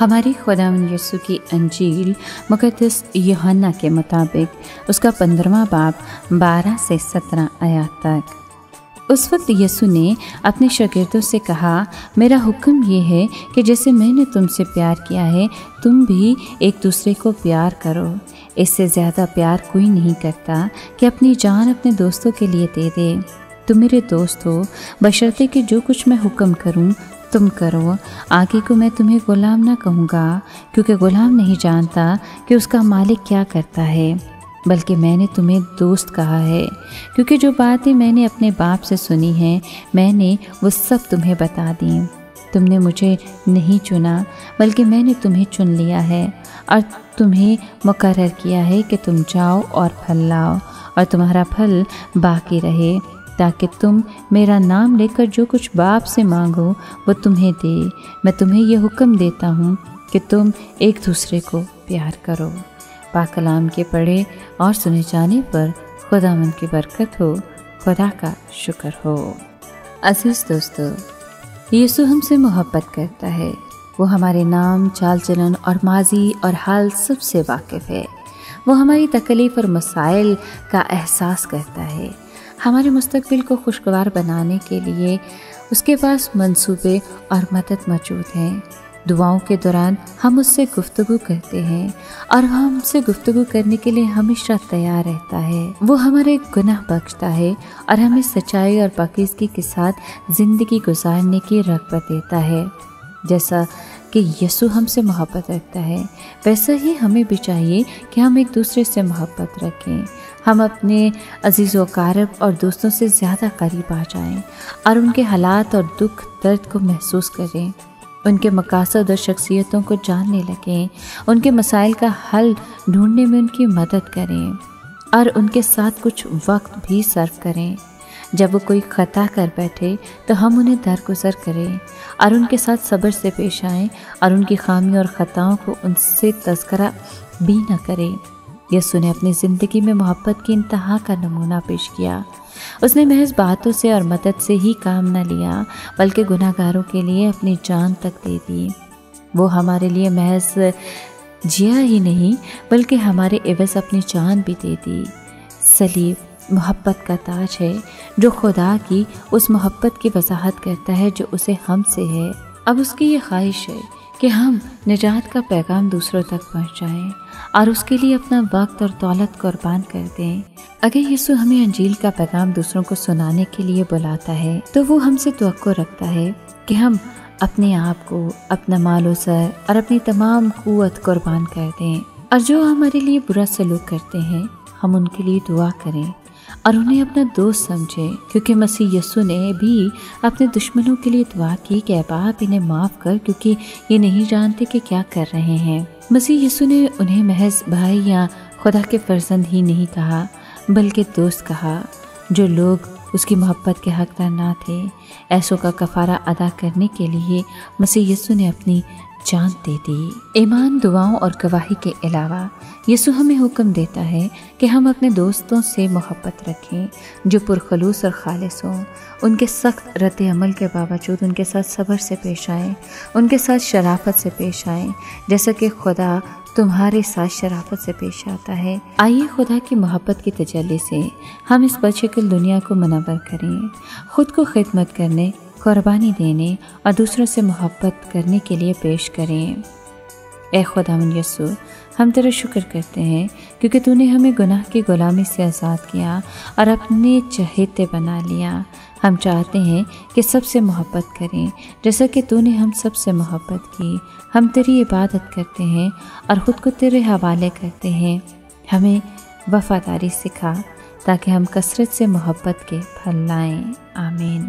ہماری خداوند یسوع کی انجیل مقدس یوحنا کے مطابق اس کا 15واں باب 12 سے 17 آیات تک۔ اس وقت یسوع نے اپنے شاگردوں سے کہا، میرا حکم یہ ہے کہ جیسے میں نے تم سے پیار کیا ہے تم بھی ایک دوسرے کو پیار کرو۔ اس سے زیادہ پیار کوئی نہیں کرتا کہ اپنی جان اپنے دوستوں کے لیے دے دے۔ تم میرے دوست ہو بشرطے کہ جو کچھ میں حکم کروں تم کرو۔ آگے کو میں تمہیں غلام نہ کہوں گا، کیونکہ غلام نہیں جانتا کہ اس کا مالک کیا کرتا ہے، بلکہ میں نے تمہیں دوست کہا ہے، کیونکہ جو باتیں میں نے اپنے باپ سے سنی ہیں میں نے وہ سب تمہیں بتا دیں۔ تم نے مجھے نہیں چنا بلکہ میں نے تمہیں چن لیا ہے اور تمہیں مقرر کیا ہے کہ تم جاؤ اور پھل لاؤ اور تمہارا پھل باقی رہے، تاکہ تم میرا نام لے کر جو کچھ باپ سے مانگو وہ تمہیں دے۔ میں تمہیں یہ حکم دیتا ہوں کہ تم ایک دوسرے کو پیار کرو۔ پاک کلام کے پڑھے اور سنے جانے پر خداوند کی برکت ہو، خدا کا شکر ہو۔ عزیز دوستو، یسوع ہم سے محبت کرتا ہے۔ وہ ہمارے نام، چال چلن اور ماضی اور حال سب سے واقف ہے۔ وہ ہماری تکلیف اور مسائل کا احساس کرتا ہے۔ ہمارے مستقبل کو خوشگوار بنانے کے لیے اس کے پاس منصوبے اور مدد موجود ہیں۔ دعاؤں کے دوران ہم اس سے گفتگو کرتے ہیں اور وہ ہم سے گفتگو کرنے کے لیے ہمیشہ تیار رہتا ہے۔ وہ ہمارے گناہ بخشتا ہے اور ہمیں سچائی اور پاکیزگی کے ساتھ زندگی گزارنے کی رغبت دیتا ہے۔ جیسا کہ یسوع ہم سے محبت رکھتا ہے ویسا ہی ہمیں بھی چاہیے کہ ہم ایک دوسرے سے محبت رکھیں۔ ہم اپنے عزیز و اقارب اور دوستوں سے زیادہ قریب آ جائیں اور ان کے حالات اور دکھ درد کو محسوس کریں، ان کے مقاصد اور شخصیتوں کو جاننے لگیں، ان کے مسائل کا حل ڈھونڈنے میں ان کی مدد کریں اور ان کے ساتھ کچھ وقت بھی صرف کریں۔ جب وہ کوئی خطا کر بیٹھے تو ہم انہیں درگزر کریں اور ان کے ساتھ صبر سے پیش آئیں اور ان کی خامیوں اور خطاؤں کو ان سے تذکرہ بھی نہ کریں۔ یسوع نے اپنی زندگی میں محبت کی انتہا کا نمونہ پیش کیا۔ اس نے محض باتوں سے اور مدد سے ہی کام نہ لیا بلکہ گناہ گاروں کے لیے اپنی جان تک دے دی۔ وہ ہمارے لیے محض جیا ہی نہیں بلکہ ہمارے عوض اپنی جان بھی دے دی۔ صلیب محبت کا تاج ہے جو خدا کی اس محبت کی وضاحت کرتا ہے جو اسے ہم سے ہے۔ اب اس کی یہ خواہش ہے کہ ہم نجات کا پیغام دوسروں تک پہنچائیں اور اس کے لیے اپنا وقت اور دولت قربان کر دیں۔ اگر یسوع ہمیں انجیل کا پیغام دوسروں کو سنانے کے لیے بلاتا ہے تو وہ ہم سے توقع رکھتا ہے کہ ہم اپنے آپ کو، اپنا مال و زر اور اپنی تمام قوت قربان کر دیں، اور جو ہمارے لیے برا سلوک کرتے ہیں ہم ان کے لیے دعا کریں اور انہیں اپنا دوست سمجھیں، کیونکہ مسیح یسوع نے بھی اپنے دشمنوں کے لیے دعا کی کہ اے باپ انہیں معاف کر، کیونکہ یہ نہیں جانتے کہ کیا کر رہے ہیں۔ مسیح یسوع نے انہیں محض بھائی یا خدا کے فرزند ہی نہیں کہا بلکہ دوست کہا۔ جو لوگ اس کی محبت کے حقدار نہ تھے، ایسوں کا کفارہ ادا کرنے کے لیے مسیح یسوع نے اپنی جان دے دی۔ ایمان، دعاؤں اور گواہی کے علاوہ یسوع ہمیں حکم دیتا ہے کہ ہم اپنے دوستوں سے محبت رکھیں جو پرخلوص اور خالص ہوں۔ ان کے سخت رد عمل کے باوجود ان کے ساتھ صبر سے پیش آئیں، ان کے ساتھ شرافت سے پیش آئیں، جیسا کہ خدا تمہارے ساتھ شرافت سے پیش آتا ہے۔ آئیے خدا کی محبت کی تجلی سے ہم اس بدشکل دنیا کو منور کریں، خود کو خدمت کرنے، قربانی دینے اور دوسروں سے محبت کرنے کے لیے پیش کریں۔ اے خداوند یسوع، ہم تیرا شکر کرتے ہیں کیونکہ تو نے ہمیں گناہ کی غلامی سے آزاد کیا اور اپنے چہیتے بنا لیا۔ ہم چاہتے ہیں کہ سب سے محبت کریں جیسا کہ تو نے ہم سب سے محبت کی۔ ہم تیری عبادت کرتے ہیں اور خود کو تیرے حوالے کرتے ہیں۔ ہمیں وفاداری سکھا تاکہ ہم کثرت سے محبت کے پھل لائیں۔ آمین۔